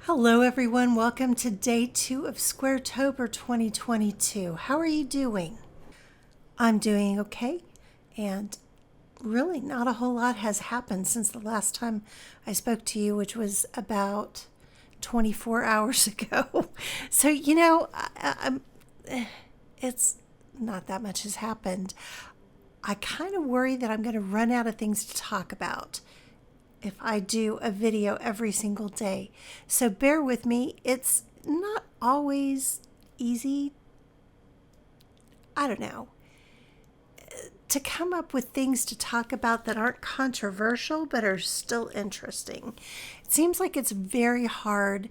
Hello everyone, welcome to day 2 of Squaretober 2022. How are you doing? I'm doing okay, and really not a whole lot has happened since the last time I spoke to you, which was about 24 hours ago. So, it's not that much has happened. I kind of worry that I'm going to run out of things to talk about if I do a video every single day. So bear with me. It's not always easy, I don't know, to come up with things to talk about that aren't controversial but are still interesting. It seems like it's very hard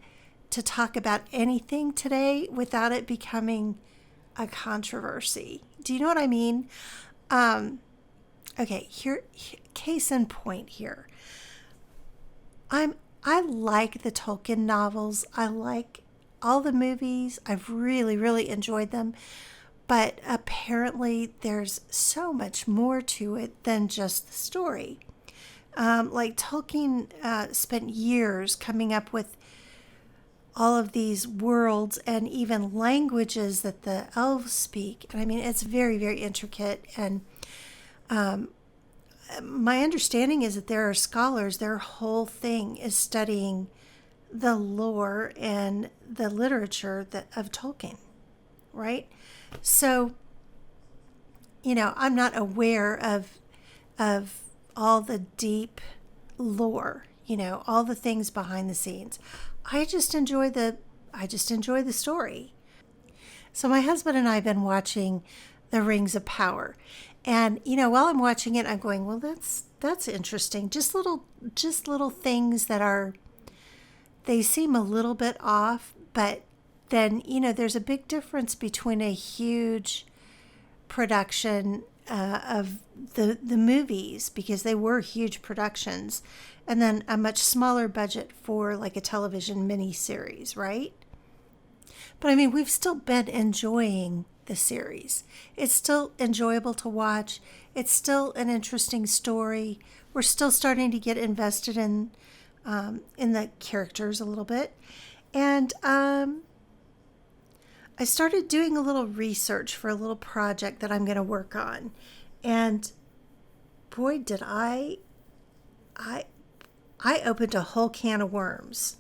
to talk about anything today without it becoming a controversy. Do you know what I mean? Okay, case in point here. I like the Tolkien novels. I like all the movies. I've really enjoyed them. But apparently there's so much more to it than just the story. Like Tolkien spent years coming up with all of these worlds and even languages that the elves speak. And I mean, it's very intricate. And my understanding is that there are scholars, their whole thing is studying the lore and the literature of Tolkien, right? So, I'm not aware of all the deep lore, all the things behind the scenes. I just enjoy the story. So my husband and I have been watching The Rings of Power. And, while I'm watching it, I'm going, well, that's interesting. Just little things that they seem a little bit off, but then, there's a big difference between a huge production of the movies, because they were huge productions, and then a much smaller budget for like a television miniseries, right? But I mean, we've still been enjoying the series. It's still enjoyable to watch. It's still an interesting story. We're still starting to get invested in the characters a little bit. And I started doing a little research for a little project that I'm going to work on. And boy, did I opened a whole can of worms.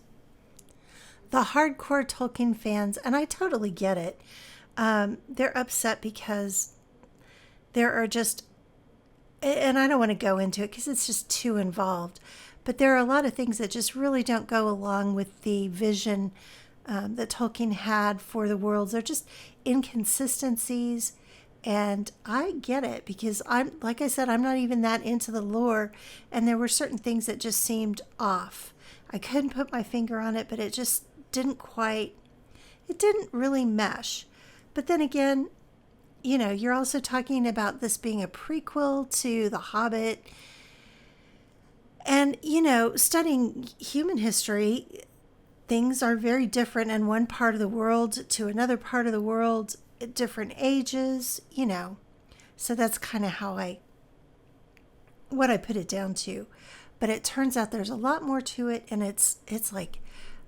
The hardcore Tolkien fans, and I totally get it, they're upset because there are just, and I don't want to go into it because it's just too involved, but there are a lot of things that just really don't go along with the vision that Tolkien had for the worlds. They're just inconsistencies, and I get it because like I said, I'm not even that into the lore, and there were certain things that just seemed off. I couldn't put my finger on it, but it just didn't really mesh. But then again, you're also talking about this being a prequel to The Hobbit. And, studying human history, things are very different in one part of the world to another part of the world at different ages, So that's kind of what I put it down to. But it turns out there's a lot more to it, and it's like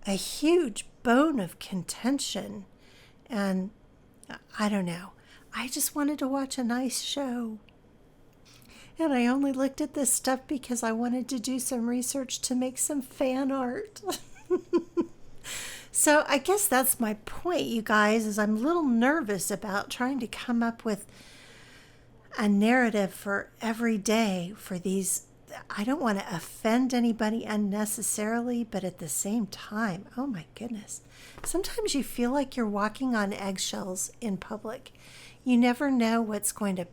a huge bone of contention. And I don't know. I just wanted to watch a nice show. And I only looked at this stuff because I wanted to do some research to make some fan art. So I guess that's my point, you guys, is I'm a little nervous about trying to come up with a narrative for every day for these. I don't want to offend anybody unnecessarily, but at the same time, oh my goodness. Sometimes you feel like you're walking on eggshells in public. You never know what's going to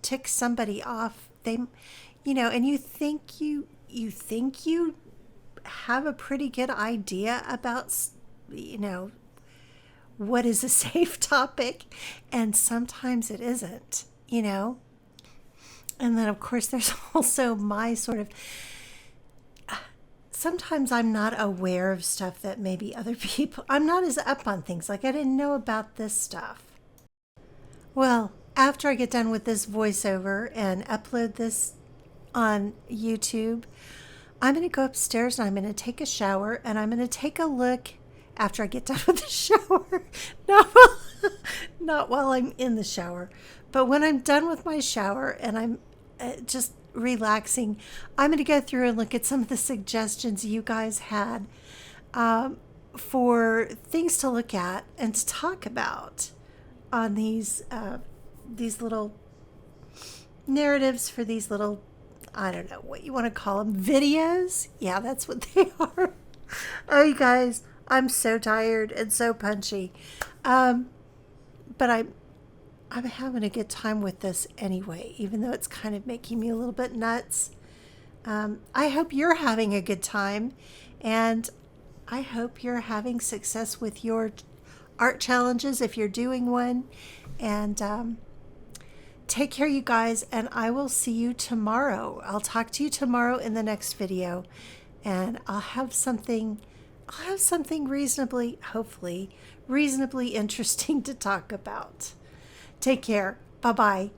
tick somebody off. And you think you have a pretty good idea about, what is a safe topic, and sometimes it isn't, And then, of course, there's also my sort of, sometimes I'm not aware of stuff that maybe other people, I'm not as up on things. Like, I didn't know about this stuff. Well, after I get done with this voiceover and upload this on YouTube, I'm going to go upstairs and I'm going to take a shower, and I'm going to take a look after I get done with the shower. Not while I'm in the shower, but when I'm done with my shower and I'm just relaxing, I'm going to go through and look at some of the suggestions you guys had for things to look at and to talk about on these little narratives, for these little, I don't know what you want to call them, videos. Yeah, that's what they are. Oh, you guys, I'm so tired and so punchy. But I'm having a good time with this anyway, even though it's kind of making me a little bit nuts. I hope you're having a good time, and I hope you're having success with your art challenges if you're doing one. And take care, you guys, and I will see you tomorrow. I'll talk to you tomorrow in the next video, and I'll have something hopefully reasonably interesting to talk about. Take care. Bye-bye.